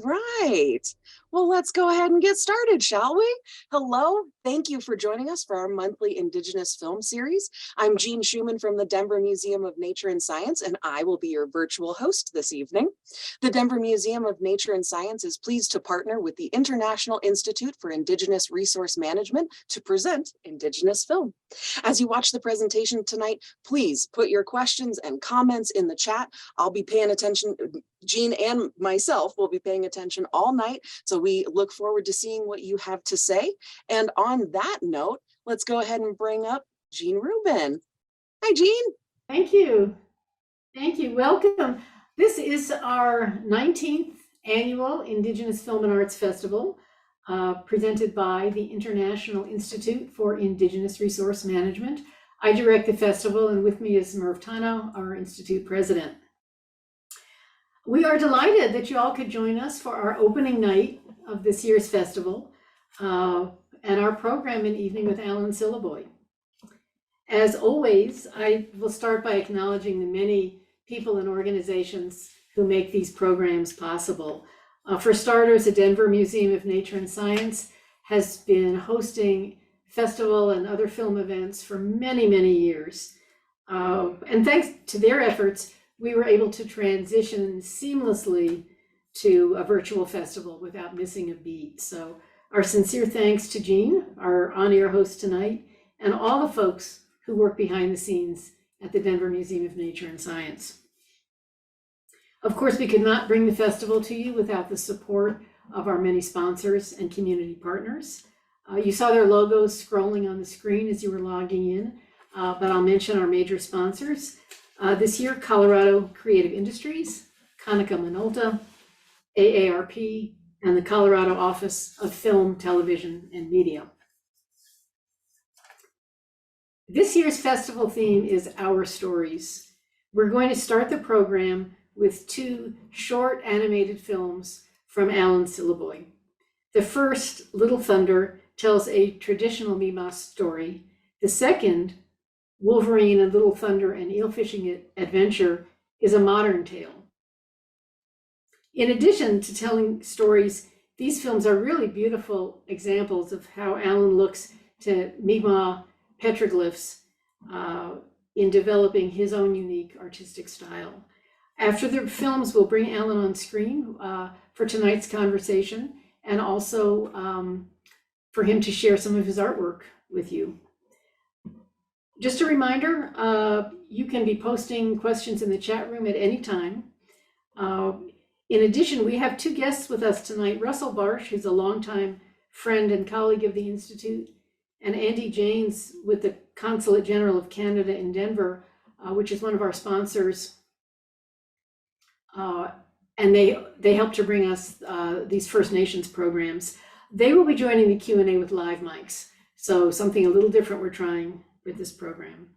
right. Well, let's go ahead and get started, shall we? Hello. Thank you for joining us for our monthly Indigenous Film series. I'm Jean Schumann from the Denver Museum of Nature and Science, and I will be your virtual host this evening. The Denver Museum of Nature and Science is pleased to partner with the International Institute for Indigenous Resource Management to present Indigenous Film. As you watch the presentation tonight, please put your questions and comments in the chat. I'll be paying attention. Jean and myself will be paying attention all night, so we look forward to seeing what you have to say. And on that note, let's go ahead and bring up Jean Rubin. Hi, Jean. Thank you. Thank you. Welcome. This is our 19th annual Indigenous Film and Arts Festival, presented by the International Institute for Indigenous Resource Management. I direct the festival, and with me is Merv Tano, our Institute president. We are delighted that you all could join us for our opening night of this year's festival and our program and evening with Alan Syliboy. As always, I will start by acknowledging the many people and organizations who make these programs possible. For starters, the Denver Museum of Nature and Science has been hosting festival and other film events for many, many years. And thanks to their efforts, we were able to transition seamlessly to a virtual festival without missing a beat. So our sincere thanks to Jean, our on-air host tonight, and all the folks who work behind the scenes at the Denver Museum of Nature and Science. Of course, we could not bring the festival to you without the support of our many sponsors and community partners. You saw their logos scrolling on the screen as you were logging in, but I'll mention our major sponsors. This year, Colorado Creative Industries, Konica Minolta, AARP, and the Colorado Office of Film, Television, and Media. This year's festival theme is Our Stories. We're going to start the program with two short animated films from Alan Syliboy. The first, Little Thunder, tells a traditional Mi'kmaq story. The second, Wolverine and Little Thunder, and Eel Fishing Adventure, is a modern tale. In addition to telling stories, these films are really beautiful examples of how Alan looks to Mi'kmaq petroglyphs in developing his own unique artistic style. After the films, we'll bring Alan on screen for tonight's conversation, and also for him to share some of his artwork with you. Just a reminder, you can be posting questions in the chat room at any time. In addition, we have two guests with us tonight, Russell Barsh, who's a longtime friend and colleague of the Institute, and Andy Janes with the Consulate General of Canada in Denver, which is one of our sponsors. And they help to bring us these First Nations programs. They will be joining the Q&A with live mics. So something a little different we're trying with this program.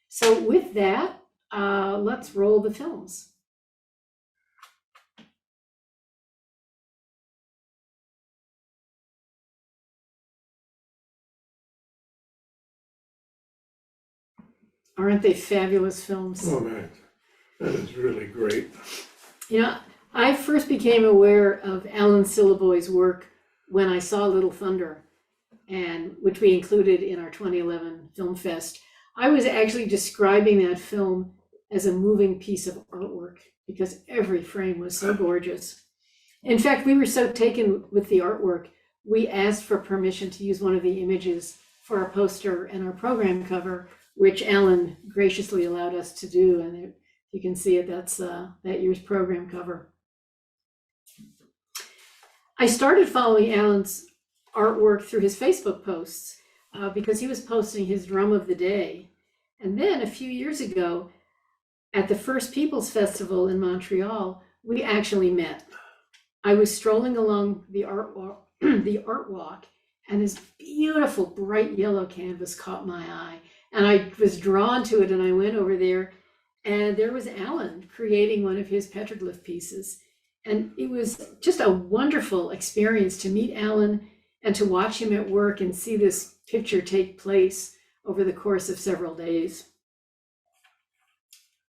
So with that, let's roll the films. Aren't they fabulous films? Oh man, that is really great. You know, I first became aware of Alan Syliboy's work when I saw Little Thunder, and which we included in our 2011 Film Fest. I was actually describing that film as a moving piece of artwork because every frame was so gorgeous. In fact, we were so taken with the artwork, we asked for permission to use one of the images for our poster and our program cover, which Alan graciously allowed us to do. And you can see it, that's that year's program cover. I started following Alan's artwork through his Facebook posts because he was posting his drum of the day. And then a few years ago at the First Peoples Festival in Montreal, we actually met. I was strolling along the art walk, and this beautiful bright yellow canvas caught my eye. And I was drawn to it, and I went over there, and there was Alan creating one of his petroglyph pieces. And it was just a wonderful experience to meet Alan and to watch him at work and see this picture take place over the course of several days.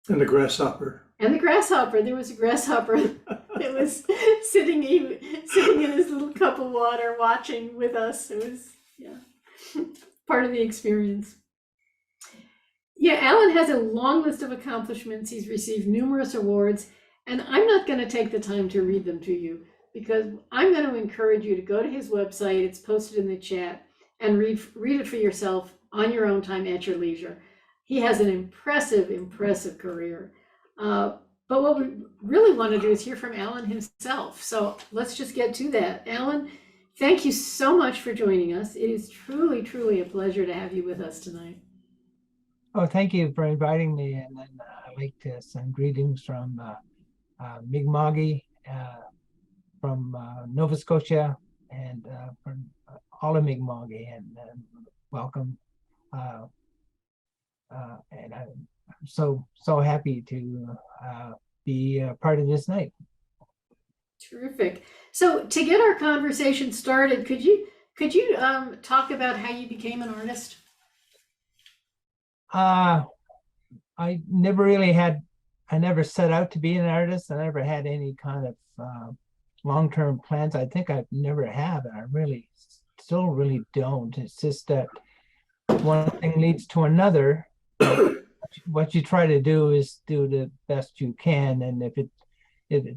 And the grasshopper. And the grasshopper, there was a grasshopper that was sitting in his little cup of water watching with us. It was, yeah, part of the experience. Yeah, Alan has a long list of accomplishments. He's received numerous awards, and I'm not going to take the time to read them to you because I'm going to encourage you to go to his website. It's posted in the chat, and read it for yourself on your own time at your leisure. He has an impressive career. But what we really want to do is hear from Alan himself. So let's just get to that. Alan, thank you so much for joining us. It is truly a pleasure to have you with us tonight. Oh, thank you for inviting me. And then I'd like to send greetings from Mi'kma'ki, from Nova Scotia, and from all of Mi'kma'ki, and welcome. And I'm so happy to be part of this night. Terrific. So to get our conversation started, could you talk about how you became an artist? I never set out to be an artist. I never had any kind of long-term plans. I think I've never have, and I still really don't. It's just that one thing leads to another. What you try to do is do the best you can, and if it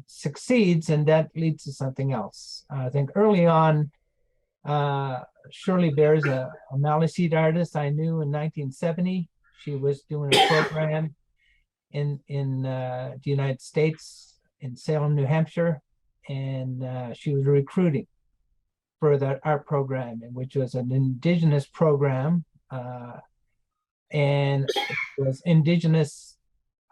succeeds, and that leads to something else. I think early on, Shirley Bear's a Maliseet artist I knew in 1970. She was doing a program in the United States, in Salem, New Hampshire, and she was recruiting for that art program, which was an Indigenous program, and it was Indigenous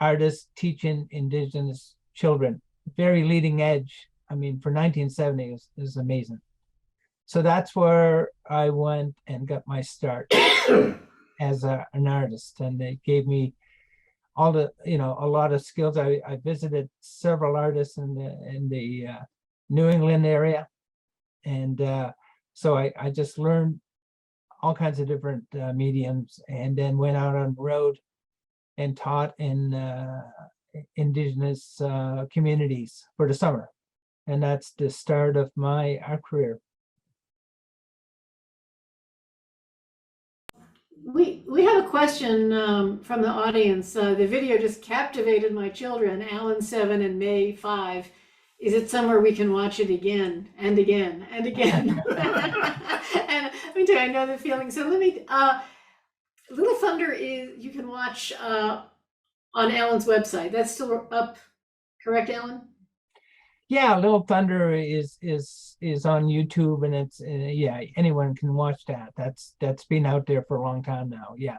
artists teaching Indigenous children. Very leading edge. I mean, for 1970, it was amazing. So that's where I went and got my start as an artist, and it gave me all the, a lot of skills. I visited several artists in the New England area, and so I just learned all kinds of different mediums, and then went out on the road and taught in Indigenous communities for the summer, and that's the start of my art career. We have a question from the audience. The video just captivated my children, Alan 7 and May 5. Is it somewhere we can watch it again and again and again? And let me tell you, I know the feeling. So let me, Little Thunder you can watch on Alan's website. That's still up, correct, Alan? Yeah, Little Thunder is on YouTube, and it's yeah, anyone can watch that. That's been out there for a long time now. Yeah,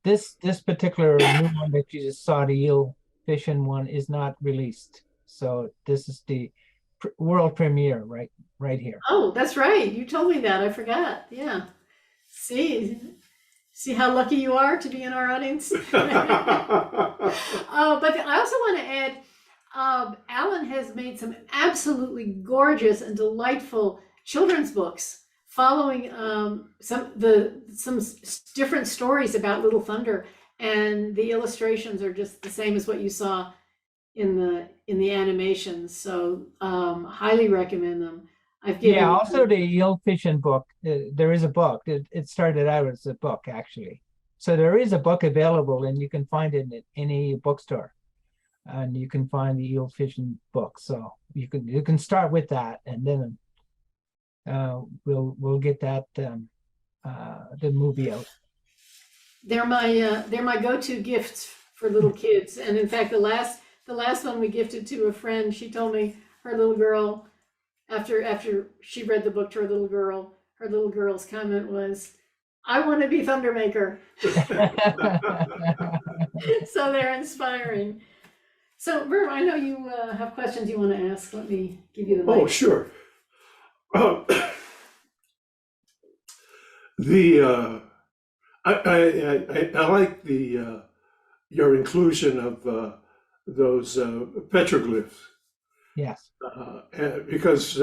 this particular new one that you just saw, the eel fishing one, is not released. So this is the world premiere right here. Oh, that's right. You told me that. I forgot. Yeah. See how lucky you are to be in our audience. But I also want to add, Alan has made some absolutely gorgeous and delightful children's books following some different stories about Little Thunder, and the illustrations are just the same as what you saw in the animations. So highly recommend them. Also the Eel Fishing book. There is a book. It started out as a book, actually. So there is a book available, and you can find it in any bookstore. And you can find the Eel Fishing book. So you can start with that, and then we'll get that the movie out. They're my go-to gifts for little kids. And in fact, the last one we gifted to a friend, she told me her little girl, after she read the book to her little girl's comment was, "I want to be Thundermaker." So they're inspiring. So, Verv, I know you have questions you want to ask. Let me give you the mic. Oh, sure. I like your inclusion of those petroglyphs. Yes. Because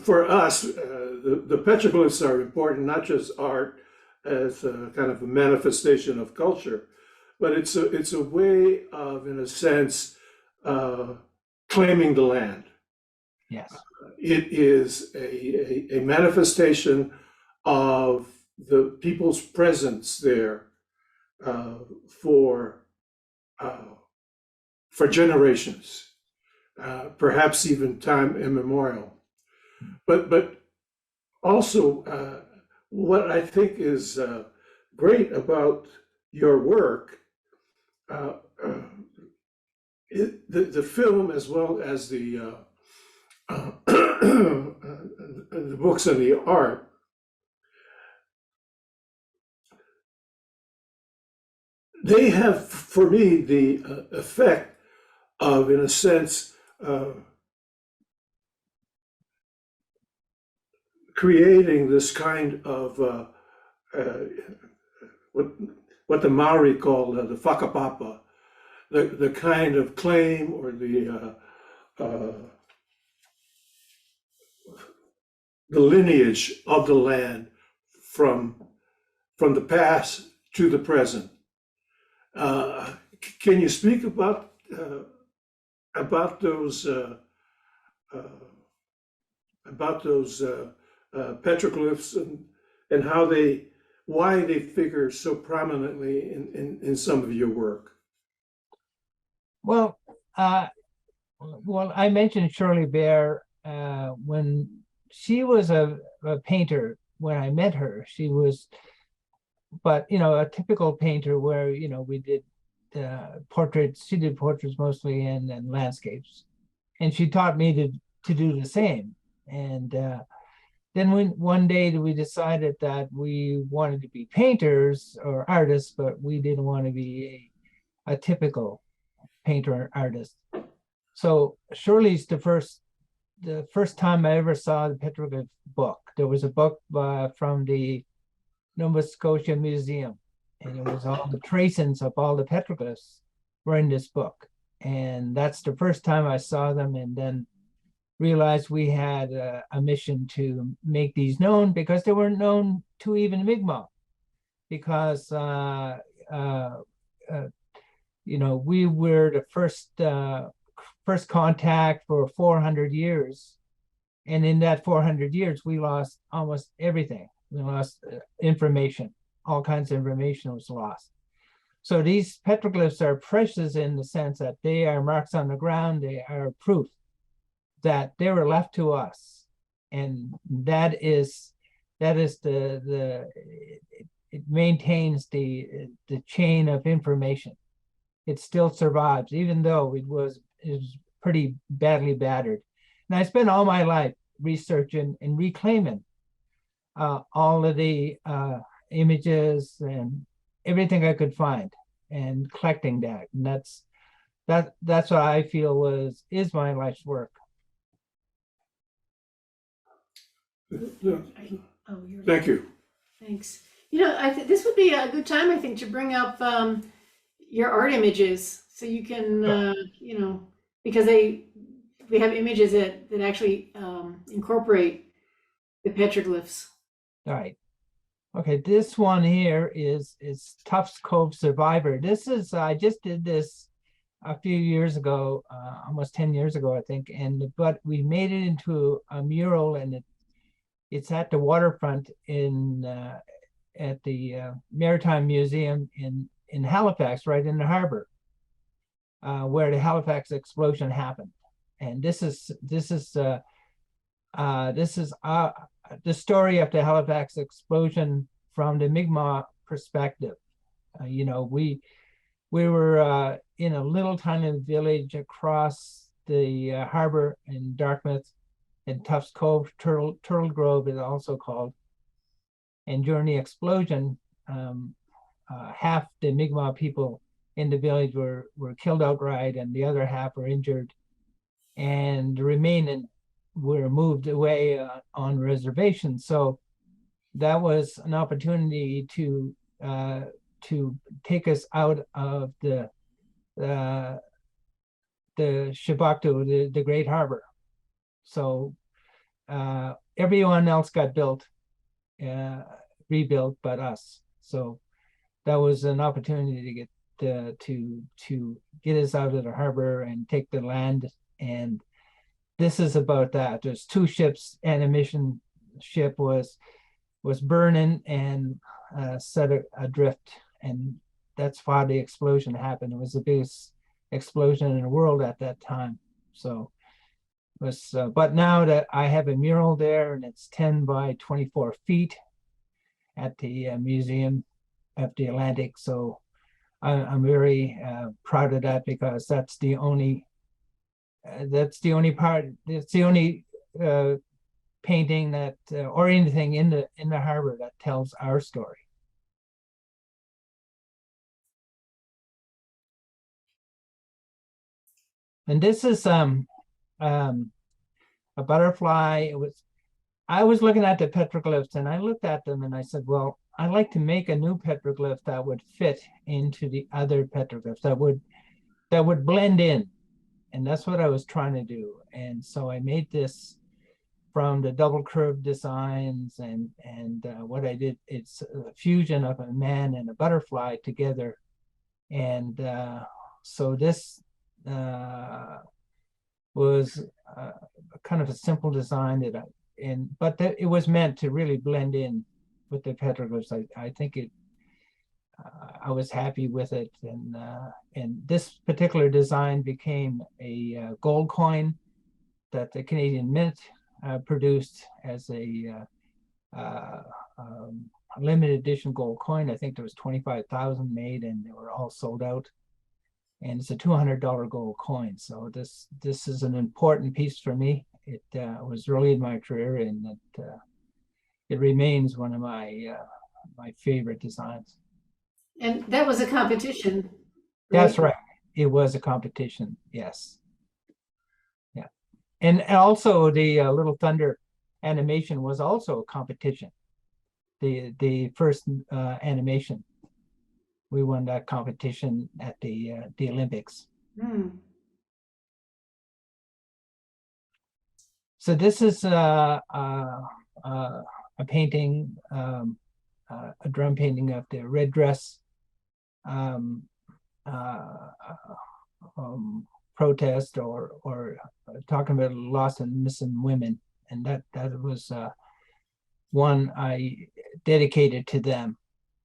for us, the petroglyphs are important, not just art as a kind of a manifestation of culture, but it's a way of, in a sense, claiming the land. Yes. It is a manifestation of the people's presence there for generations, perhaps even time immemorial. But also, what I think is great about your work, the film as well as the the books and the art, they have, for me, the effect of, in a sense, creating this kind of what the Maori call the whakapapa, the kind of claim or the lineage of the land from the past to the present. Can you speak about those petroglyphs and how why they figure so prominently in some of your work? Well, I mentioned Shirley Bear when she was a painter. When I met her, she was, but a typical painter where we did portraits. She did portraits mostly and landscapes, and she taught me to do the same. And then one day we decided that we wanted to be painters or artists, but we didn't want to be a typical painter or artist. So Shirley's the first time I ever saw the petroglyph book. There was a book from the Nova Scotia Museum, and it was all the tracings of all the petroglyphs were in this book. And that's the first time I saw them, and then realized we had a mission to make these known, because they weren't known to even Mi'kmaq, because we were the first contact for 400 years, and in that 400 years we lost almost everything. We lost information. All kinds of information was lost. So these petroglyphs are precious in the sense that they are marks on the ground. They are proof that they were left to us, and it maintains the chain of information. It still survives, even though it was pretty badly battered. And I spent all my life researching and reclaiming all of the images and everything I could find, and collecting that. And that's what I feel is my life's work. Thank you. Thanks. This would be a good time, I think, to bring up your art images, so you can, because we have images that actually incorporate the petroglyphs. All right. Okay, this one here is Tufts Cove Survivor. I just did this a few years ago, almost 10 years ago, I think, but we made it into a mural, and it's at the waterfront at the Maritime Museum in Halifax, right in the harbor, where the Halifax explosion happened. And this is the story of the Halifax explosion from the Mi'kmaq perspective. We were in a little tiny village across the harbor in Dartmouth, in Tufts Cove, Turtle Grove is also called. And during the explosion, half the Mi'kmaq people in the village were killed outright, and the other half were injured, and the remaining were moved away on reservations. So that was an opportunity to take us out of the Shibaktu, the Great Harbor. So everyone else got rebuilt but us. So that was an opportunity to get us out of the harbor and take the land. And this is about that. There's two ships, and a mission ship was burning and set adrift, and that's why the explosion happened. It was the biggest explosion in the world at that time. So it was, but now that I have a mural there, and it's 10 by 24 feet at the Museum of the Atlantic. So I'm very proud of that, because that's the only part, it's the only painting that or anything in the harbor that tells our story. And this is a butterfly. I was looking at the petroglyphs, and I looked at them and I said, well, I'd like to make a new petroglyph that would fit into the other petroglyphs, that would blend in. And that's what I was trying to do. And so I made this from the double curve designs, and what I did, it's a fusion of a man and a butterfly together. And so this was kind of a simple design but it was meant to really blend in with the petroglyphs. I think I was happy with it, and this particular design became a gold coin that the Canadian Mint produced as a limited edition gold coin. I think there was 25,000 made, and they were all sold out. And it's a $200 gold coin. So this is an important piece for me. It was early in my career, and it remains one of my favorite designs. And that was a competition, right? That's right. It was a competition. Yes. Yeah. And also the Little Thunder animation was also a competition. The first animation. We won that competition at the Olympics. So this is a painting, a drum painting of the red dress protest, or talking about lost and missing women, and that was one I dedicated to them,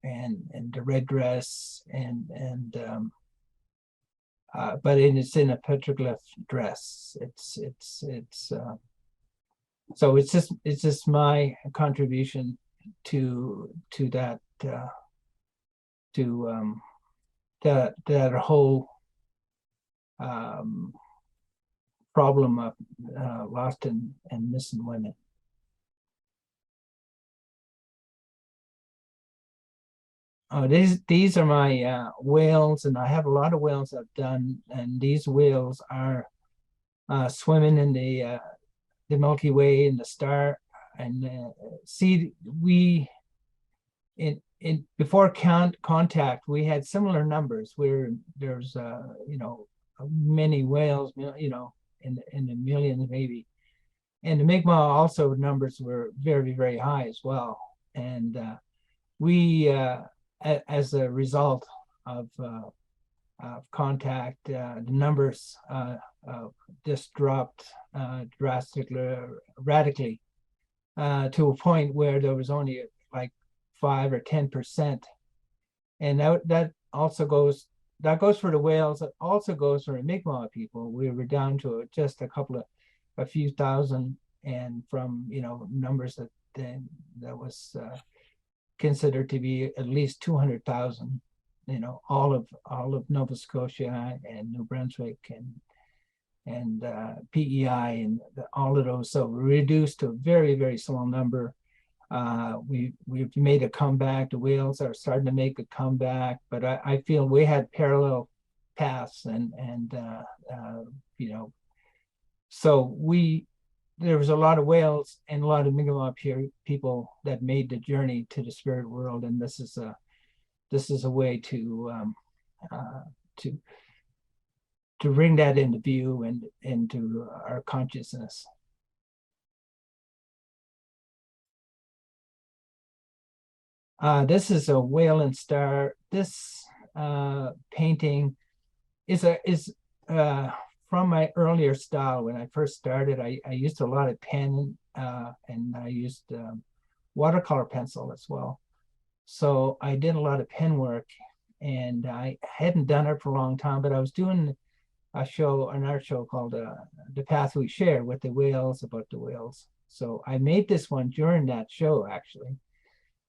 and the red dress, but it's in a petroglyph dress. So it's just my contribution to that that whole problem of lost and missing women. These are my whales, and I have a lot of whales I've done, and these whales are swimming in the Milky Way and the star. And see, we in before contact, we had similar numbers where there's many whales, in the millions maybe. And the Mi'kmaq also numbers were very, very high as well. And we as a result of contact, the numbers just dropped radically to a point where there was only like 5 or 10%. And that also goes for the whales. It also goes for the Mi'kmaq people. We were down to just a few thousand, and from numbers that was considered to be at least 200,000. All of Nova Scotia and New Brunswick and PEI and all of those. So we're reduced to a very, very small number. We've made a comeback. The whales are starting to make a comeback, but I feel we had parallel paths, and so there was a lot of whales and a lot of Mi'kmaq people that made the journey to the spirit world, and this is a way to bring that into view and into our consciousness. This is a whale and star. This painting is from my earlier style. When I first started, I used a lot of pen and I used watercolor pencil as well. So I did a lot of pen work, and I hadn't done it for a long time, but I was doing an art show called The Path We Share with the whales, about the whales. So I made this one during that show, actually.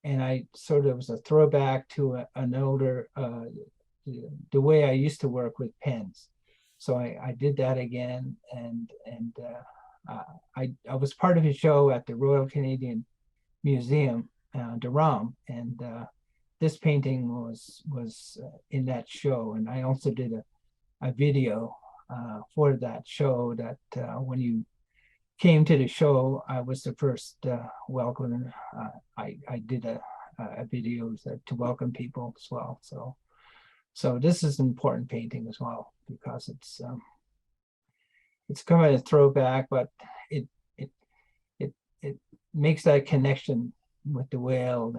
And I sort of was a throwback to an older, the way I used to work with pens. So I did that again, and I was part of a show at the Royal Canadian Museum, Durham, and this painting was in that show. And I also did a video for that show that when you came to the show, I was the first welcome. I did a video to welcome people as well. So this is an important painting as well, because it's kind of a throwback, but it makes that connection with the whale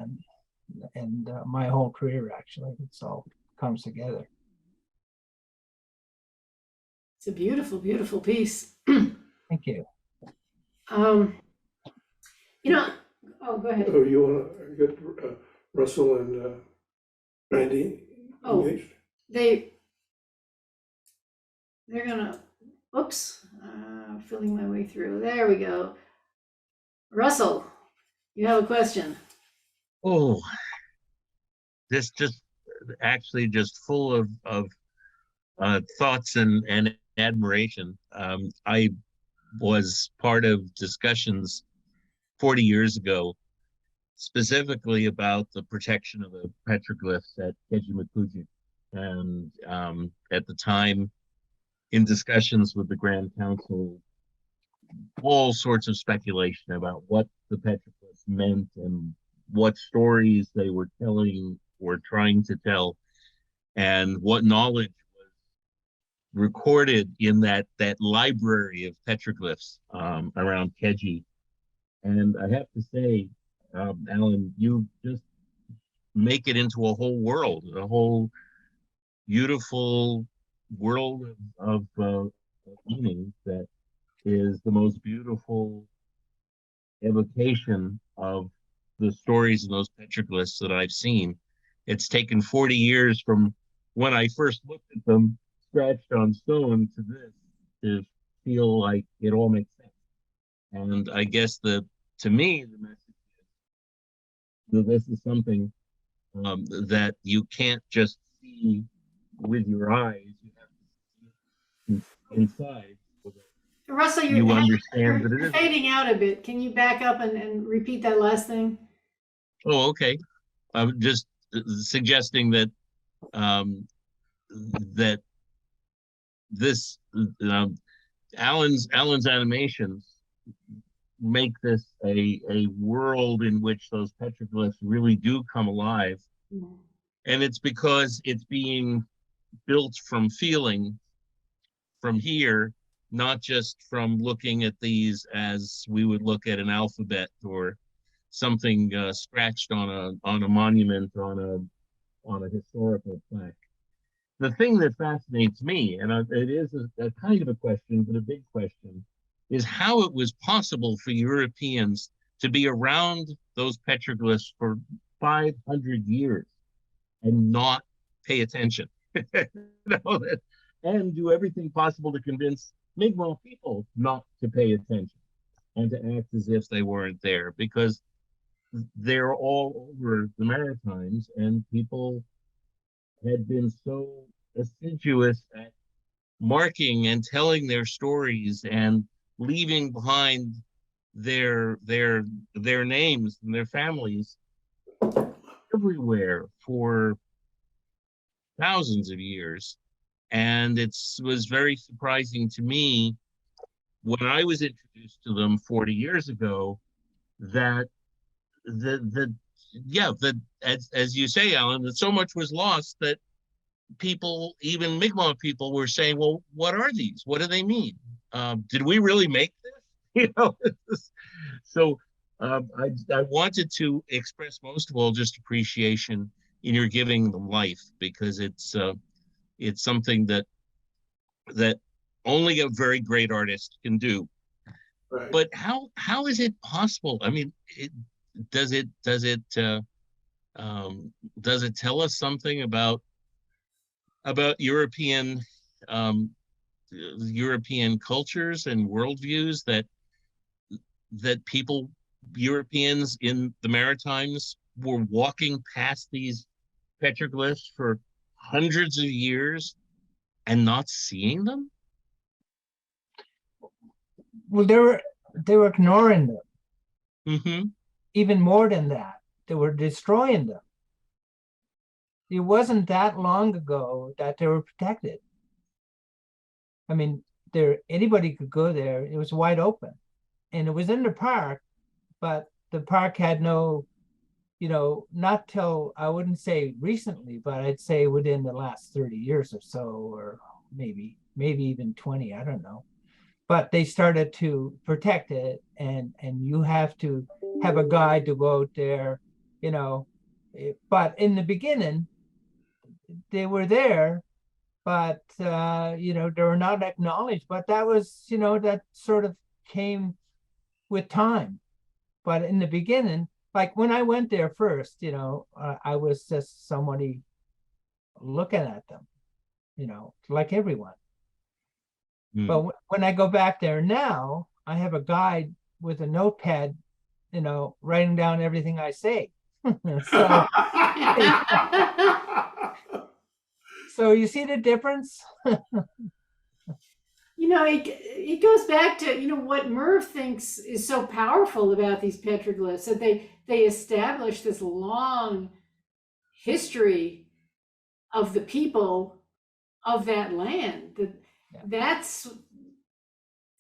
and my whole career. Actually, it's all comes together. It's a beautiful, beautiful piece. Thank you. You know, oh, go ahead. Oh, you want to get Russell and Randy engaged? They're gonna, oops, filling my way through. There we go. Russell, you have a question. Oh, this just actually just full of thoughts and admiration. I was part of discussions 40 years ago, specifically about the protection of the petroglyphs at Keji. And at the time, in discussions with the Grand Council, all sorts of speculation about what the petroglyphs meant and what stories they were telling or trying to tell, and what knowledge was recorded in that library of petroglyphs around Keji. And I have to say, Alan, you just make it into a whole world, a whole beautiful world of meaning that is the most beautiful evocation of the stories in those petroglyphs that I've seen. It's taken 40 years from when I first looked at them, scratched on stone, to this, to feel like it all makes sense. And I guess to me, the message is that this is something that you can't just see with your eyes, you have to see it inside. So that Russell, you understand that it you're is. fading out a bit. Can you back up and repeat that last thing? Oh, okay. I'm just suggesting that that this Alan's animations make this a world in which those petroglyphs really do come alive. Mm-hmm. And it's because it's being built from feeling from here, not just from looking at these as we would look at an alphabet or something scratched on a monument, on a historical plaque. The thing that fascinates me, and it is a kind of a question, but a big question, is how it was possible for Europeans to be around those petroglyphs for 500 years and not pay attention, and do everything possible to convince Mi'kmaq people not to pay attention and to act as if they weren't there, because they're all over the Maritimes, and people had been so assiduous at marking and telling their stories and leaving behind their names and their families everywhere for thousands of years. And it was very surprising to me when I was introduced to them 40 years ago that as you say, Alan, that so much was lost that people, even Mi'kmaq people, were saying, well, what are these? What do they mean? Did we really make this? So I wanted to express most of all just appreciation you're giving them life, because it's something that only a very great artist can do. Right. But how is it possible? I mean, does it tell us something about European European cultures and worldviews that Europeans in the Maritimes were walking past these petroglyphs for hundreds of years and not seeing them? Well, they were ignoring them. Mm-hmm. Even more than that, they were destroying them. It wasn't that long ago that they were protected. I mean, anybody could go there. It was wide open, and it was in the park, but the park had no, not till, I wouldn't say recently, but I'd say within the last 30 years or so, or maybe even 20, I don't know. But they started to protect it, and you have to have a guide to go out there, But in the beginning, they were there, but they were not acknowledged. But that was, that sort of came with time. But in the beginning, like when I went there first, I was just somebody looking at them, like everyone. But when I go back there now, I have a guide with a notepad, writing down everything I say. So, so you see the difference? It goes back to, what Merv thinks is so powerful about these petroglyphs, that they establish this long history of the people of that land. That's,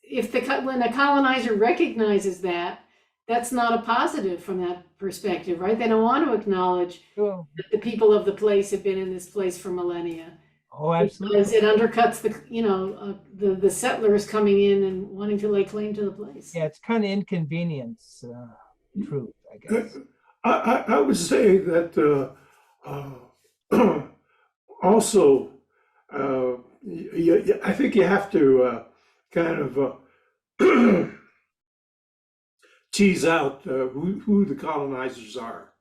when a colonizer recognizes that, that's not a positive from that perspective, right? They don't want to acknowledge that the people of the place have been in this place for millennia. Oh, absolutely. Because it undercuts the settlers coming in and wanting to lay claim to the place. Yeah, it's kind of inconvenience truth, I guess. I would say that also, I think you have to kind of tease out who the colonizers are,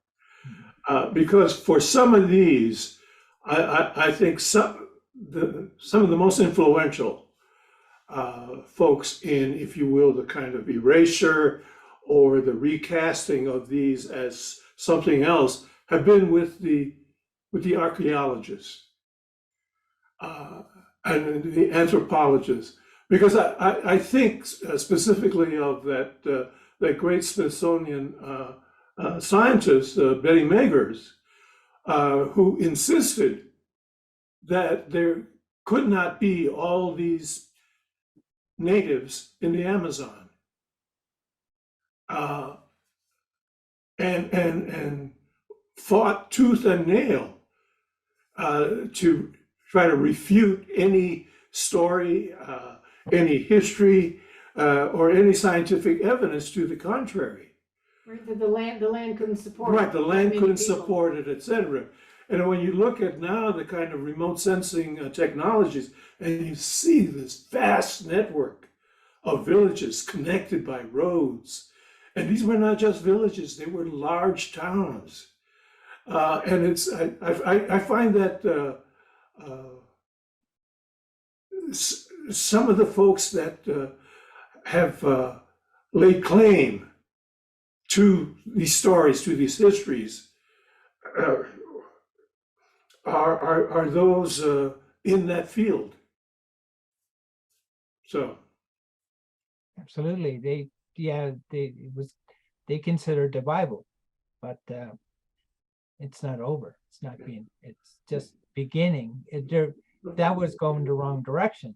because for some of these, I think some of the most influential folks in, if you will, the kind of erasure or the recasting of these as something else have been with the archaeologists and the anthropologists, because I think specifically of that great Smithsonian scientist, Betty Megers, who insisted that there could not be all these natives in the Amazon, and fought tooth and nail to try to refute any story, any history, or any scientific evidence to the contrary. Right, that the land couldn't support it. Right, the land couldn't support it, etc. And when you look at now the kind of remote sensing technologies, and you see this vast network of villages connected by roads, and these were not just villages; they were large towns. And it's I find that some of the folks that have laid claim to these stories, to these histories, are those in that field. So absolutely, they considered the Bible, but it's not over. It's just beginning. That was going the wrong direction.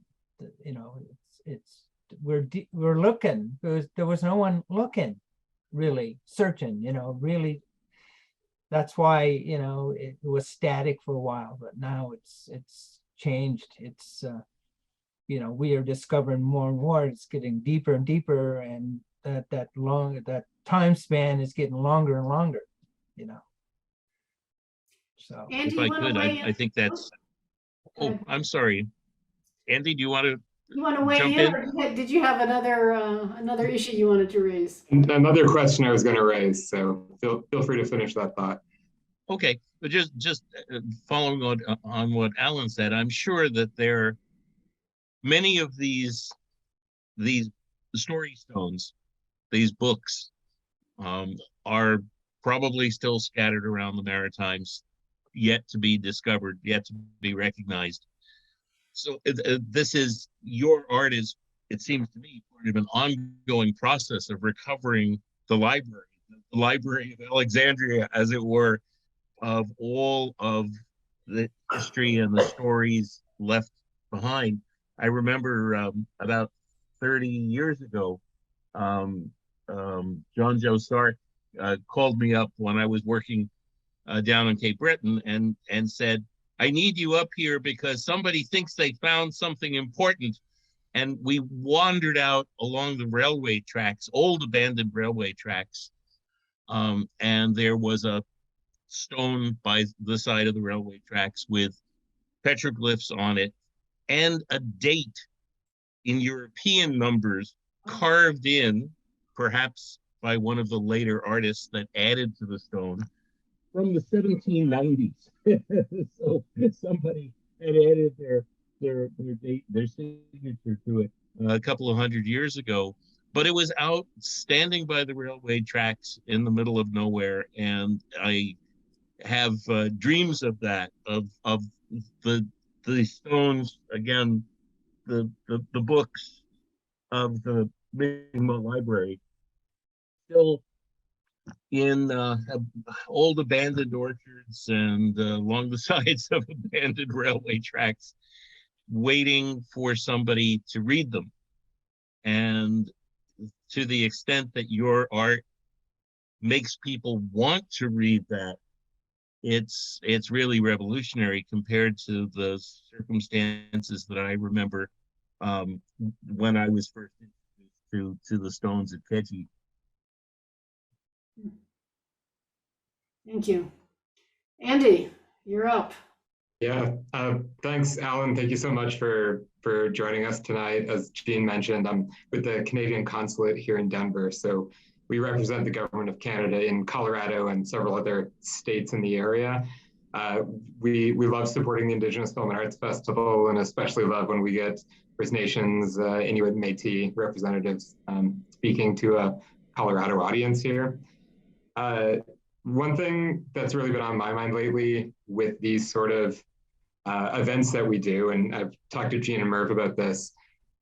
We're looking. There was no one looking, really searching. Really. That's why it was static for a while, but now it's changed. It's we are discovering more and more. It's getting deeper and deeper, and that time span is getting longer and longer. So Andy, If I you want to could, weigh in? I think that's, Go oh, ahead. I'm sorry. Andy, do you want to You want to weigh jump in, in? or did you have another issue you wanted to raise? Another question I was going to raise, so feel free to finish that thought. Okay, but just following on what Alan said, I'm sure that there are many of these story stones, these books, are probably still scattered around the Maritimes, yet to be discovered, yet to be recognized. So this is your art is, it seems to me, part of an ongoing process of recovering the library of Alexandria, as it were, of all of the history and the stories left behind. I remember about 30 years ago, John Joe Stark called me up when I was working down in Cape Breton and said, I need you up here because somebody thinks they found something important. And we wandered out along the railway tracks, old abandoned railway tracks. And there was a stone by the side of the railway tracks with petroglyphs on it and a date in European numbers carved in, perhaps by one of the later artists that added to the stone, from the 1790s. So somebody had added their date, their signature to it a couple of hundred years ago. But it was out standing by the railway tracks in the middle of nowhere, and I have dreams of that, of the stones again, the books of the Mi'kmaq Library still in old abandoned orchards and along the sides of abandoned railway tracks, waiting for somebody to read them. And to the extent that your art makes people want to read that, it's really revolutionary compared to the circumstances that I remember when I was first introduced to the stones at Keji. Thank you. Andy, you're up. Yeah, thanks, Alan. Thank you so much for joining us tonight. As Jean mentioned, I'm with the Canadian Consulate here in Denver. So we represent the government of Canada in Colorado and several other states in the area. We love supporting the Indigenous Film and Arts Festival, and especially love when we get First Nations, Inuit, Métis representatives speaking to a Colorado audience here. One thing that's really been on my mind lately with these sort of events that we do, and I've talked to Jean and Merv about this,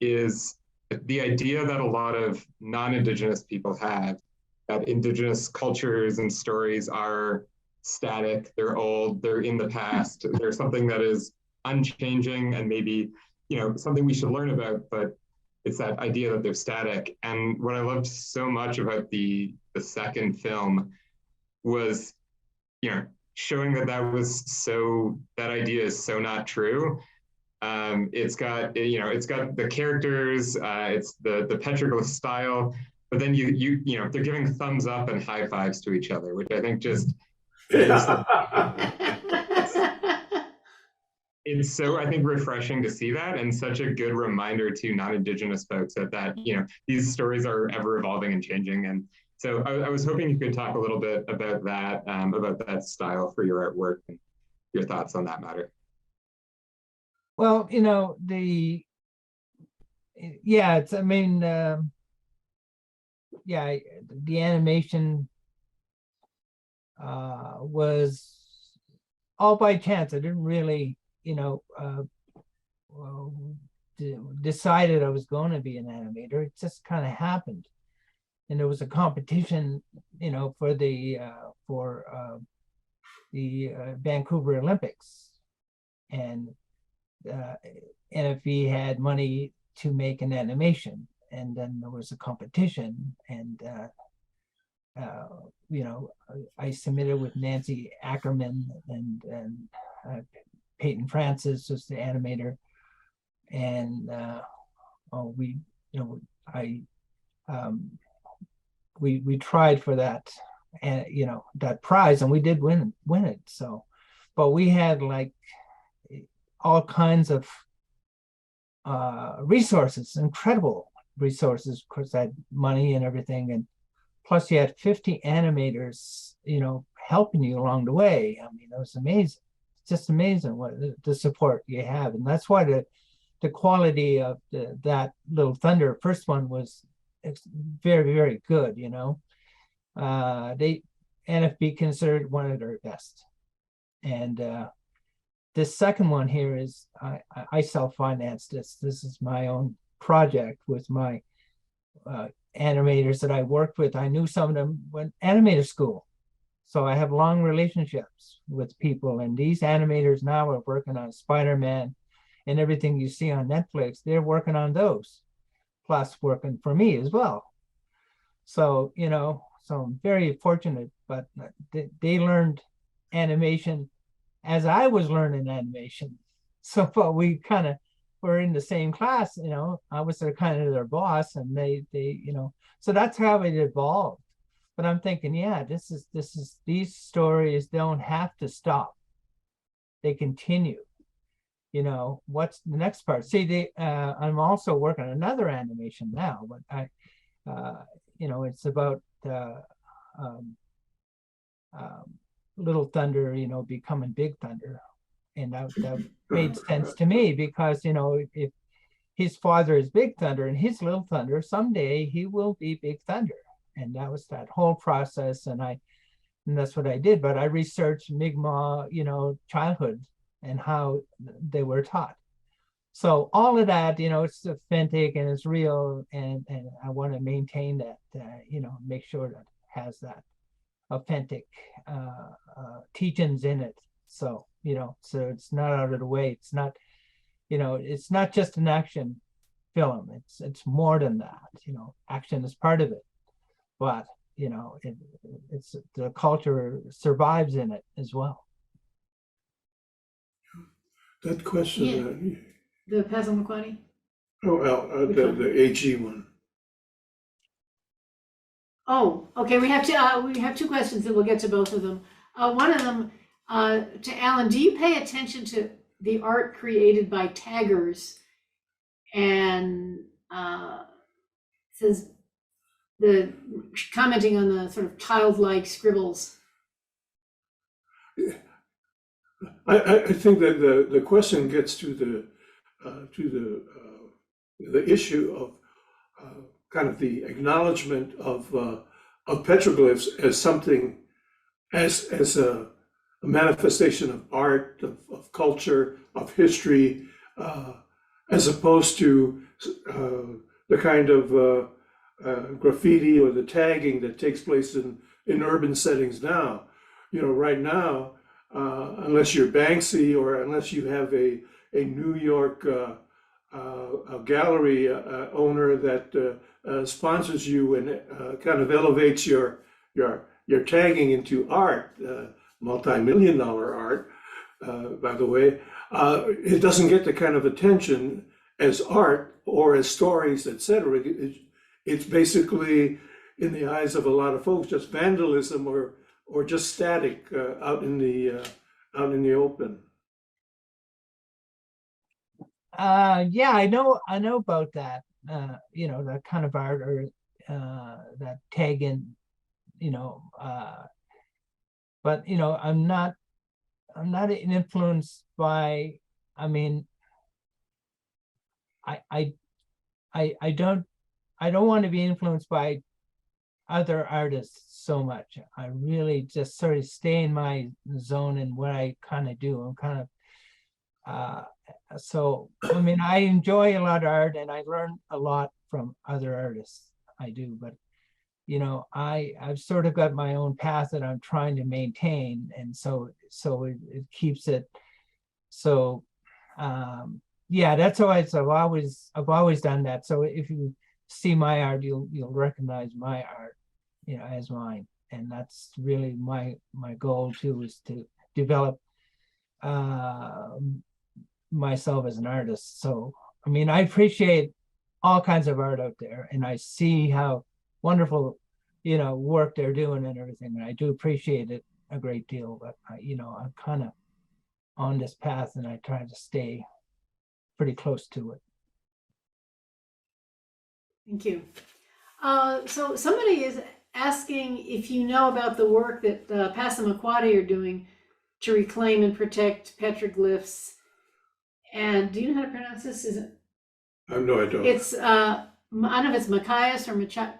is the idea that a lot of non-Indigenous people have, that Indigenous cultures and stories are static, they're old, they're in the past, they're something that is unchanging and maybe, something we should learn about, but it's that idea that they're static. And what I loved so much about the second film was, showing that idea is so not true. It's got the characters, it's the petroglyph style, but then they're giving thumbs up and high fives to each other, which I think just it's so, I think, refreshing to see that, and such a good reminder to non-Indigenous folks that these stories are ever evolving and changing. And so I was hoping you could talk a little bit about that style for your artwork and your thoughts on that matter. Well, the animation was all by chance. I didn't really, decided I was going to be an animator. It just kind of happened. And there was a competition, for the Vancouver Olympics, and NFE had money to make an animation, and then there was a competition, and I submitted with Nancy Ackerman and Peyton Francis was the animator, and we tried for that, and that prize, and we did win it. So but we had like all kinds of resources, incredible resources. Of course, I had money and everything, and plus you had 50 animators, helping you along the way. I mean, it was amazing. It's just amazing what the support you have, and that's why the quality of that Little Thunder first one was very, very good. They NFB considered one of their best, and this second one here is I self-financed this. This is my own project with my animators that I worked with. I knew some of them went animator school, so I have long relationships with people. And these animators now are working on Spider-Man and everything you see on Netflix. They're working on those, plus working for me as well. So so I'm very fortunate. But they learned animation as I was learning animation. So but we kind of were in the same class, I was their boss, and they so that's how it evolved. But I'm thinking, yeah, this is these stories don't have to stop. They continue. What's the next part? See, I'm also working on another animation now, but it's about Little Thunder, becoming Big Thunder. And that made sense to me because, if his father is Big Thunder and his Little Thunder, someday he will be Big Thunder. And that was that whole process. And that's what I did. But I researched Mi'kmaq, childhood and how they were taught. So all of that, it's authentic and it's real. And I want to maintain that, make sure that it has that authentic teachings in it. So, so it's not out of the way. It's not, it's not just an action film. It's more than that. Action is part of it, but it's the culture survives in it as well. That question. The Passamaquoddy? Oh, well, the AG one. Oh, okay. We have two questions, and we'll get to both of them. One of them to Alan: do you pay attention to the art created by taggers? And says commenting on the sort of childlike scribbles. I think that the question gets to the issue of kind of the acknowledgement of petroglyphs as something, as a manifestation of art, of culture, of history, as opposed to the kind of graffiti or the tagging that takes place in urban settings now. Right now, unless you're Banksy or unless you have a New York a gallery owner that sponsors you and kind of elevates your tagging into art, multi-million-dollar art, by the way, it doesn't get the kind of attention as art or as stories, etc. It's basically, in the eyes of a lot of folks, just vandalism or just static out in the open. Yeah, I know about that. That kind of art or that tagging, but I'm not influenced by. I mean, I don't want to be influenced by other artists so much. I really just sort of stay in my zone and what I kind of do. I'm kind of so I mean, I enjoy a lot of art and I learn a lot from other artists. I do, but I've sort of got my own path that I'm trying to maintain, and so it keeps it. So yeah, that's how I've always done that. So if you see my art, you'll recognize my art, as mine, and that's really my goal too, is to develop myself as an artist. So I mean, I appreciate all kinds of art out there, and I see how wonderful work they're doing and everything, and I do appreciate it a great deal. But I'm kind of on this path, and I try to stay pretty close to it. Thank you. So somebody is asking if you know about the work that Passamaquoddy are doing to reclaim and protect petroglyphs. And do you know how to pronounce this? Is it? No, I don't. It's I don't know if it's Machias or Machias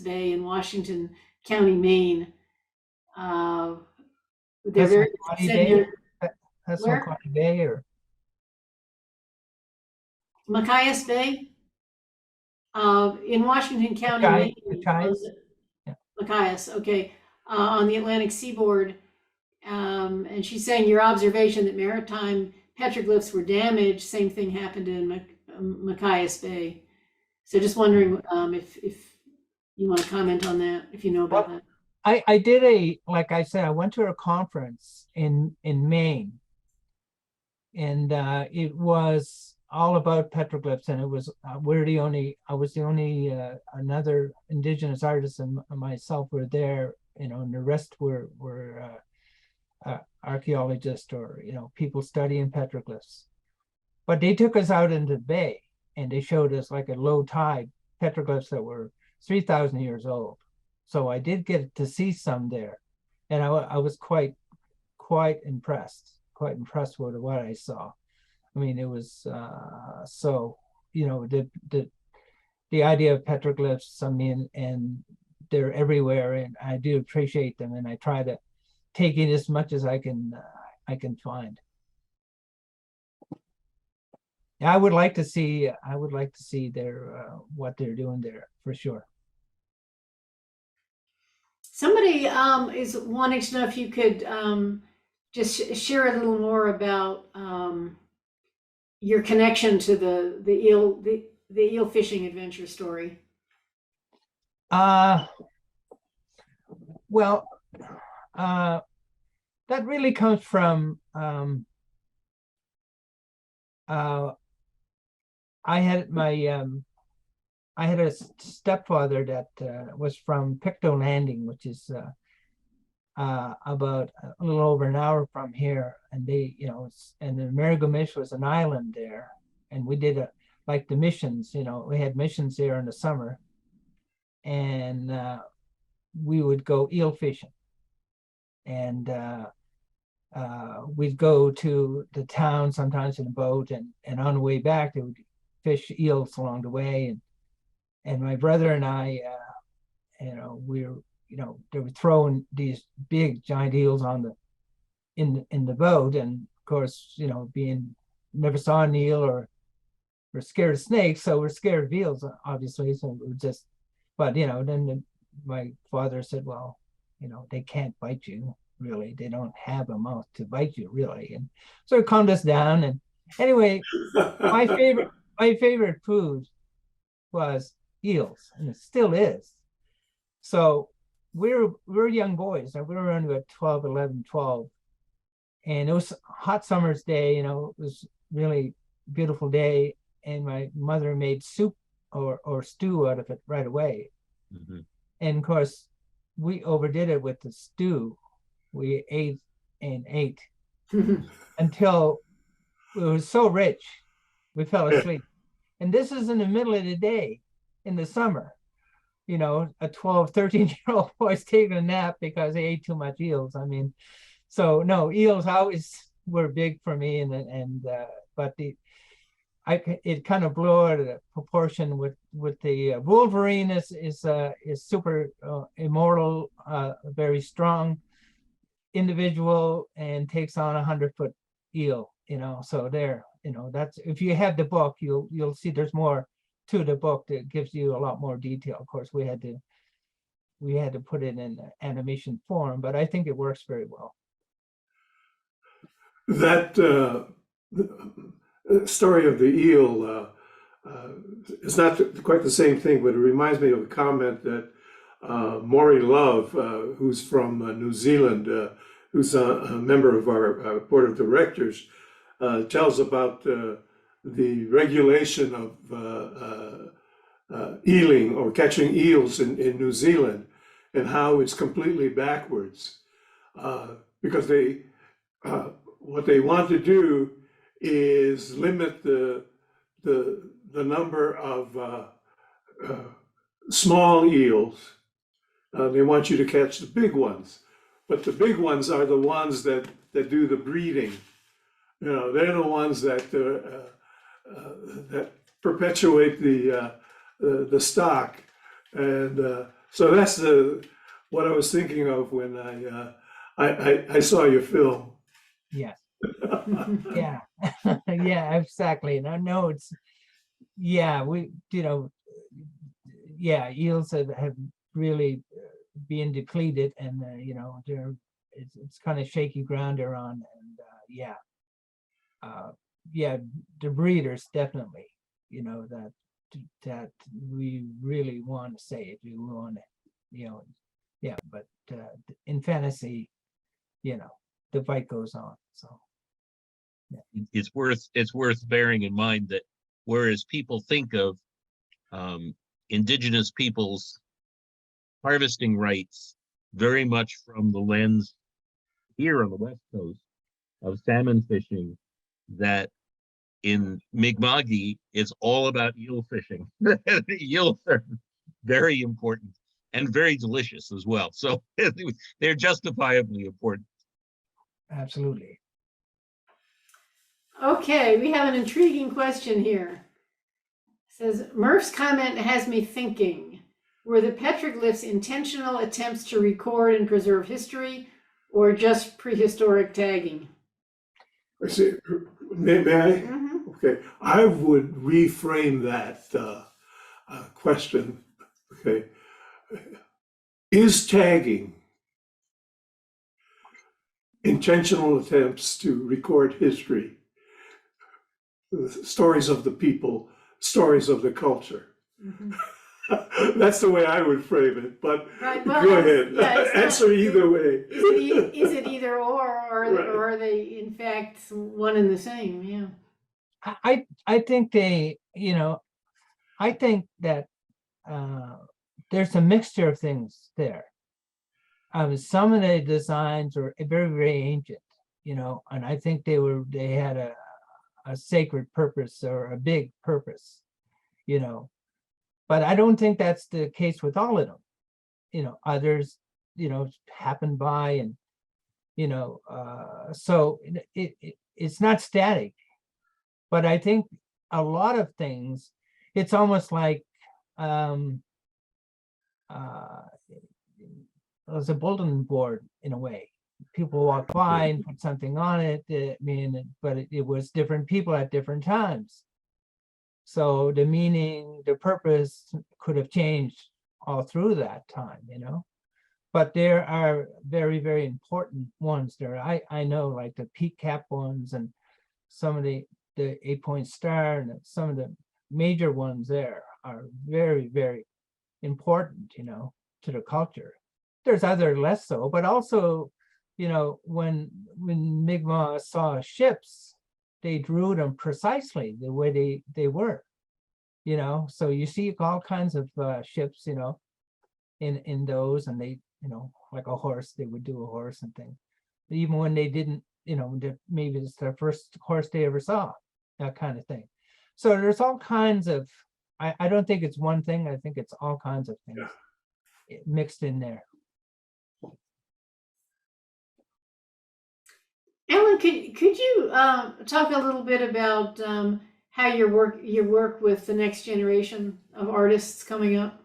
Bay in Washington County, Maine. They're very Passamaquoddy Bay or Machias Bay in Washington County, Maine. Machias? Yeah. Machias, okay, on the Atlantic seaboard. And she's saying your observation that maritime petroglyphs were damaged, same thing happened in Machias Bay. So just wondering if you want to comment on that, if you know about that. I did like I said, I went to a conference in Maine, and it was all about petroglyphs, and it was I was the only another Indigenous artist and myself were there, and the rest were archaeologists or people studying petroglyphs. But they took us out into the bay, and they showed us like a low tide petroglyphs that were 3,000 years old. So I did get to see some there, and I was quite impressed with what I saw. I mean, it was so the idea of petroglyphs. I mean, and they're everywhere, and I do appreciate them, and I try to take in as much as I can find. I would like to see their what they're doing there for sure. Somebody is wanting to know if you could just share a little more about your connection to the eel fishing adventure story. Well, that really comes from I had a stepfather that was from Pictou Landing, which is about a little over an hour from here, and they, and the Miragamish was an island there, and we did like the missions, we had missions there in the summer, and we would go eel fishing, and we'd go to the town sometimes in a boat, and on the way back they would fish eels along the way, and my brother and I, we were, they were throwing these big giant eels on in the boat, and of course, being never saw an eel or we're scared of snakes, so we're scared of eels, obviously. So we just, but then my father said, well, they can't bite you really. They don't have a mouth to bite you really, and so it calmed us down. And anyway, my favorite food was eels, and it still is. So we're young boys, and we were around about 12, 11, 12, and it was a hot summer's day. It was really beautiful day, and my mother made soup or stew out of it right away. Mm-hmm. And of course, we overdid it with the stew. We ate and ate until it was so rich, we fell asleep. And this is in the middle of the day in the summer. A 12, 13-year-old boy's taking a nap because they ate too much eels. I mean, so no, eels always were big for me, but it kind of blew out of proportion with the Wolverine is super immortal, very strong individual, and takes on 100-foot eel. So there, that's, if you have the book, you'll see there's more to the book that gives you a lot more detail. Of course, we had to put it in animation form, but I think it works very well. That story of the eel is not quite the same thing, but it reminds me of a comment that Maury Love, who's from New Zealand, who's a member of our board of directors, tells about the regulation of eeling or catching eels in New Zealand, and how it's completely backwards. because what they want to do is limit the number of small eels. They want you to catch the big ones, but the big ones are the ones that do the breeding. They're the ones that perpetuate the stock, and so that's what I was thinking of when I saw your film. Yes. Yeah. Yeah, exactly. And I know it's, yeah, eels have really been depleted, and it's kind of shaky ground they're on, and the breeders definitely, that we really want to save. We want to, but in fantasy, the fight goes on. So it's worth bearing in mind that whereas people think of indigenous peoples harvesting rights very much from the lens here on the West Coast of salmon fishing, that in Mi'kma'ki it's all about eel fishing. Eels are very important and very delicious as well. So they're justifiably important. absolutely. Okay, we have an intriguing question here. It says, Murph's comment has me thinking, were the petroglyphs intentional attempts to record and preserve history, or just prehistoric tagging? I see. May I? Mm-hmm. Okay, I would reframe that question. Okay, is tagging intentional attempts to record history, stories of the people, stories of the culture? Mm-hmm. That's the way I would frame it, but Right, well, go ahead. yeah, Answer either way. Is it either or Right. or are they in fact one and the same? Yeah. I think I think that there's a mixture of things there. Some of the designs are very, very ancient, and I think they had a sacred purpose or a big purpose, but I don't think that's the case with all of them. Others, happen by, and so it's not static. But I think a lot of things, it's almost like there's a bulletin board in a way. People walk by and put something on it. But it was different people at different times. So the meaning, the purpose could have changed all through that time, But there are very, very important ones there. I know, like the peak cap ones, and some of the 8-point star, and some of the major ones there are very, very important, to the culture. There's other less so, but also, when Mi'kmaq saw ships, they drew them precisely the way they were, So you see all kinds of ships, in those, and they, like a horse, they would do a horse and things. Even when they didn't, maybe it's their first horse they ever saw, that kind of thing. So there's all kinds of, I don't think it's one thing. I think it's all kinds of things mixed in there. Alan, could you talk a little bit about how your work with the next generation of artists coming up?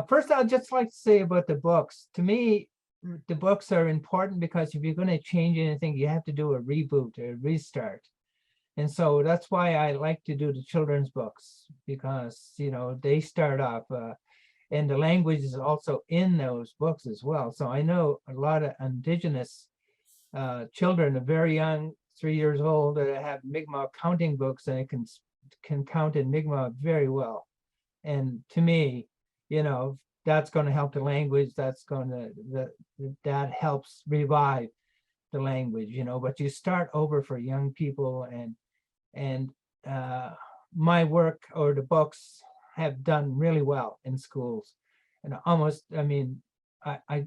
First, I'd just like to say about the books. To me, the books are important because if you're going to change anything, you have to do a reboot, a restart. And so that's why I like to do the children's books, because, they start off, and the language is also in those books as well. So I know a lot of indigenous children are very young, 3 years old, that have Mi'kmaq counting books, and it can count in Mi'kmaq very well. And to me, that's going to help the language. That helps revive the language, but you start over for young people, and my work or the books have done really well in schools, and almost, I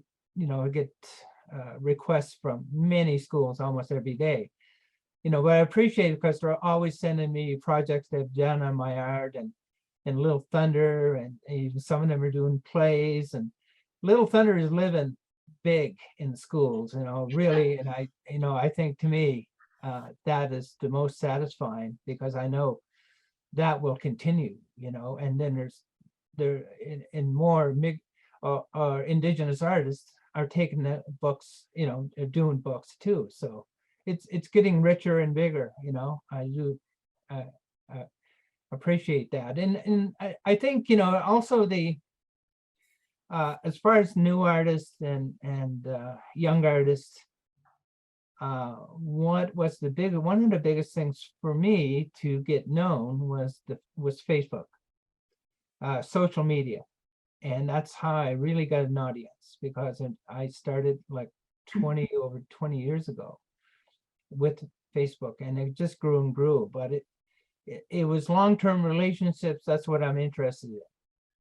get requests from many schools almost every day. But I appreciate it because they're always sending me projects they've done on my art and Little Thunder, and even some of them are doing plays, and Little Thunder is living big in the schools, really. And I think to me, that is the most satisfying, because I know that will continue, and then there more Indigenous artists are taking the books, they're doing books too. So it's getting richer and bigger, I do appreciate that. And I think, also the as far as new artists and young artists, what was one of the biggest things for me to get known was Facebook, social media. And that's how I really got an audience, because I started like over 20 years ago with Facebook, and it just grew and grew. But it was long-term relationships. That's what I'm interested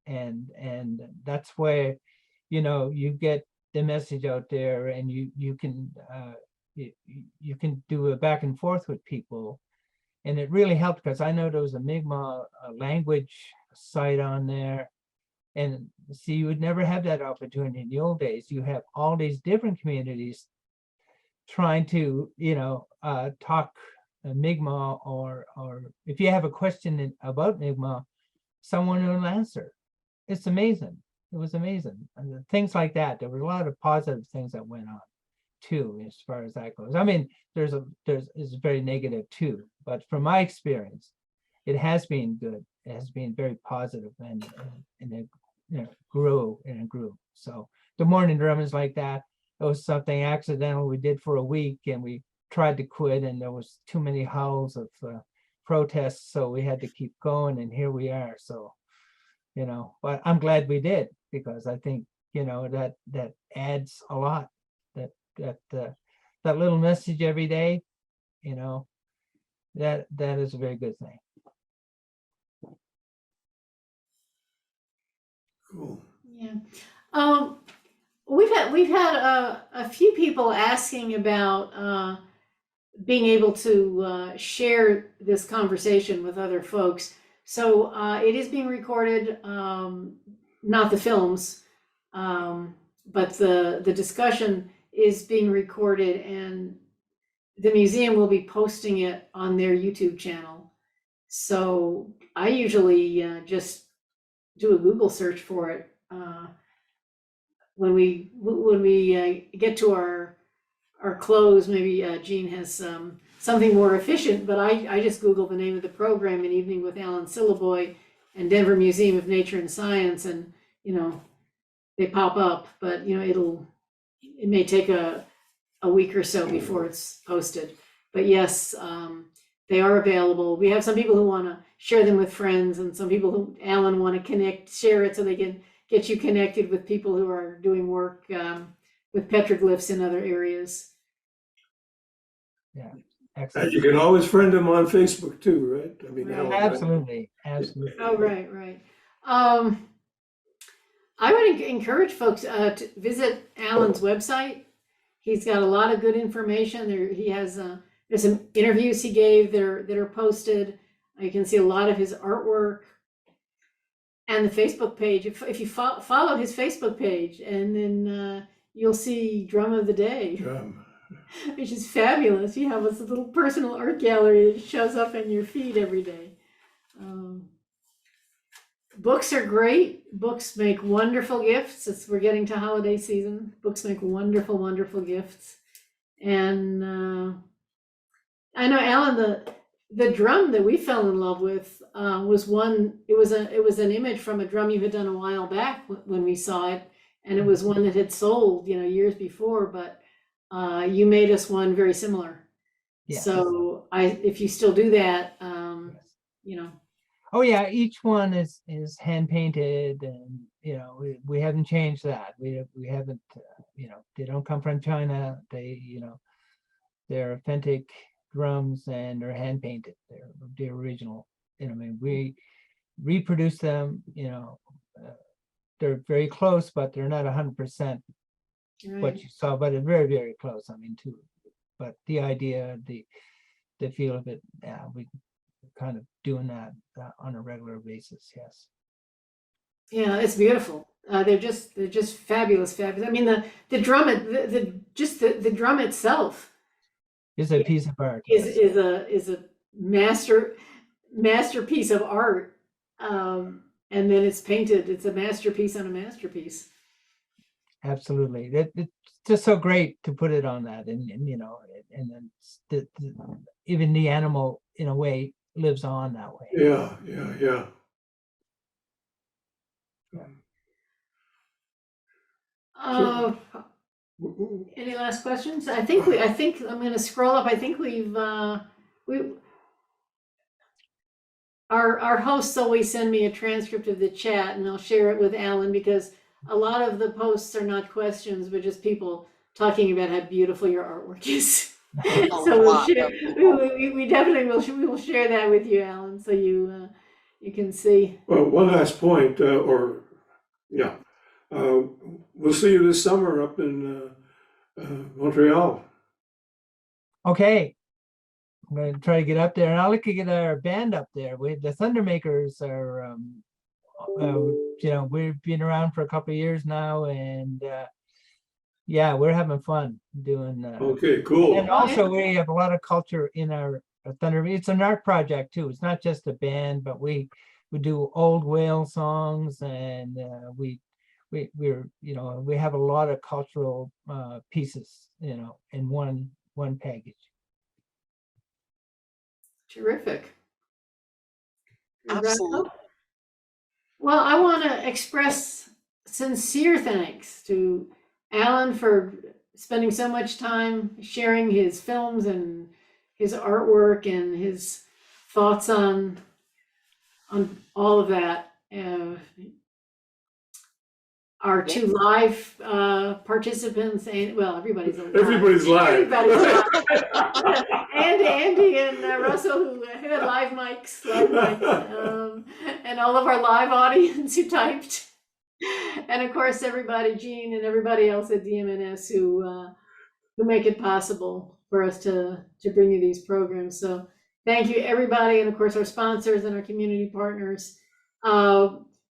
in. And that's where, you get the message out there, and you can do a back and forth with people. And it really helped, because I know there was a Mi'kmaq language site on there. And see, you would never have that opportunity in the old days. You have all these different communities trying to, talk Mi'kmaq, or if you have a question about Mi'kmaq, someone will answer. It's amazing. It was amazing. And things like that. There were a lot of positive things that went on too, as far as that goes. I mean, it's very negative too, but from my experience, it has been good. It has been very positive, and it grew and it grew. So the morning drum is like that. It was something accidental we did for a week, and we tried to quit, and there was too many howls of protests, so we had to keep going, and here we are. So, but I'm glad we did, because I think that adds a lot. That little message every day, that is a very good thing. Cool. Yeah. We've had a few people asking about being able to share this conversation with other folks. So it is being recorded, not the films, but the discussion is being recorded, and the museum will be posting it on their YouTube channel. So I usually just do a Google search for it when we get to our close. Maybe Jean has something more efficient, but I just Google the name of the program, An Evening with Alan Syliboy and Denver Museum of Nature and Science, and they pop up. But it may take a week or so before it's posted. But yes, they are available. We have some people who want to share them with friends, and some people who, Alan, want to share it so they can get you connected with people who are doing work with petroglyphs in other areas. Yeah, And excellent. you can always friend them on Facebook too, right? I mean, Right. Absolutely. Oh, right. I would encourage folks to visit Alan's website. He's got a lot of good information there. He has there's some interviews he gave that are posted. You can see a lot of his artwork, and the Facebook page. If you follow his Facebook page, and then you'll see Drum of the Day, which is fabulous. You have this little personal art gallery that shows up in your feed every day. Books are great. Books make wonderful gifts. We're getting to holiday season. Books make wonderful, wonderful gifts. And I know, Alan, the drum that we fell in love with was one. It was an image from a drum you had done a while back when we saw it, and it was one that had sold, years before. But you made us one very similar. Yes. So if you still do that, Oh yeah, each one is hand painted, and we haven't changed that. We haven't, they don't come from China. They they're authentic drums, and they're hand painted. They're the original. We reproduce them. They're very close, but they're not 100%. what you saw, but it's very, very close. I mean, but the idea, the feel of it, yeah, we kind of doing that on a regular basis. Yes. Yeah, it's beautiful. They're just fabulous. I mean, the drum, the drum itself It's a piece of art. is a masterpiece of art. And then it's painted. It's a masterpiece on a masterpiece. Absolutely. It's just so great to put it on that, and you know, and then even the animal in a way lives on that way. Yeah. Any last questions? I think I'm going to scroll up. I think our hosts always send me a transcript of the chat, and I'll share it with Alan, because a lot of the posts are not questions, but just people talking about how beautiful your artwork is. So we definitely will share that with you, Alan, so you can see. Well, one last point, we'll see you this summer up in Montreal. Okay. I'm going to try to get up there, and I'll look to get our band up there. The Thundermakers are, you know, we've been around for a couple of years now, and yeah, we're having fun doing. Okay, cool. And also, we have a lot of culture in our Thunder. It's an art project too. It's not just a band, but we do old whale songs, and we're you know, we have a lot of cultural pieces, you know, in one package. Terrific. Absolutely. Well, I want to express sincere thanks to Alan for spending so much time sharing his films and his artwork and his thoughts on all of that. Our two live participants, and well, everybody's live. Everybody's live. And Andy and Russell, who had live mics, and all of our live audience who typed, and of course everybody, Jean and everybody else at DMNS who make it possible for us to bring you these programs. So thank you, everybody, and of course our sponsors and our community partners.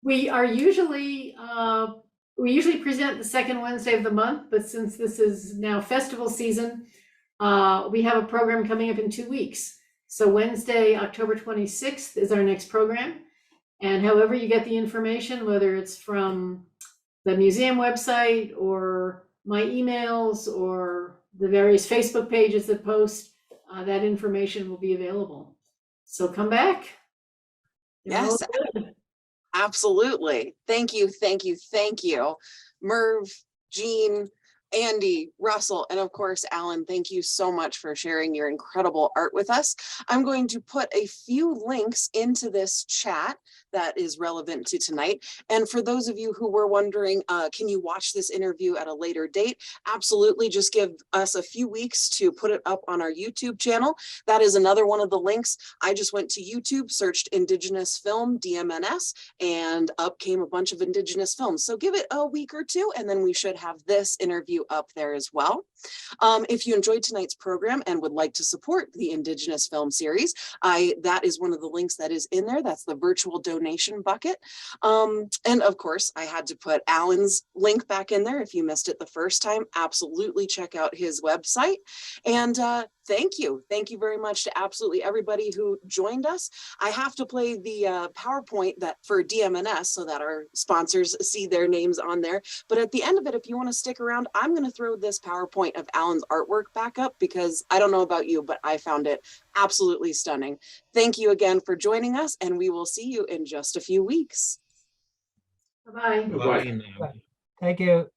We usually present the second Wednesday of the month, but since this is now festival season, we have a program coming up in 2 weeks. So Wednesday, October 26th is our next program. And however you get the information, whether it's from the museum website or my emails or the various Facebook pages that post, that information will be available. So come back. Yes. Absolutely. Thank you. Merv, Jean, Andy, Russell, and of course, Alan, thank you so much for sharing your incredible art with us. I'm going to put a few links into this chat that is relevant to tonight. And for those of you who were wondering, can you watch this interview at a later date? Absolutely. Just give us a few weeks to put it up on our YouTube channel. That is another one of the links. I just went to YouTube, searched Indigenous Film, DMNS, and up came a bunch of Indigenous films. So give it a week or two, and then we should have this interview up there as well. If you enjoyed tonight's program and would like to support the Indigenous Film series, that is one of the links that is in there. That's the virtual donation bucket. And of course, I had to put Alan's link back in there. If you missed it the first time, absolutely check out his website. And thank you very much to absolutely everybody who joined us. I have to play the PowerPoint that for DMNS so that our sponsors see their names on there. But at the end of it, if you want to stick around, I'm going to throw this PowerPoint of Alan's artwork back up because I don't know about you, but I found it absolutely stunning. Thank you again for joining us, and we will see you in just a few weeks. Bye-bye. Bye-bye. Thank you.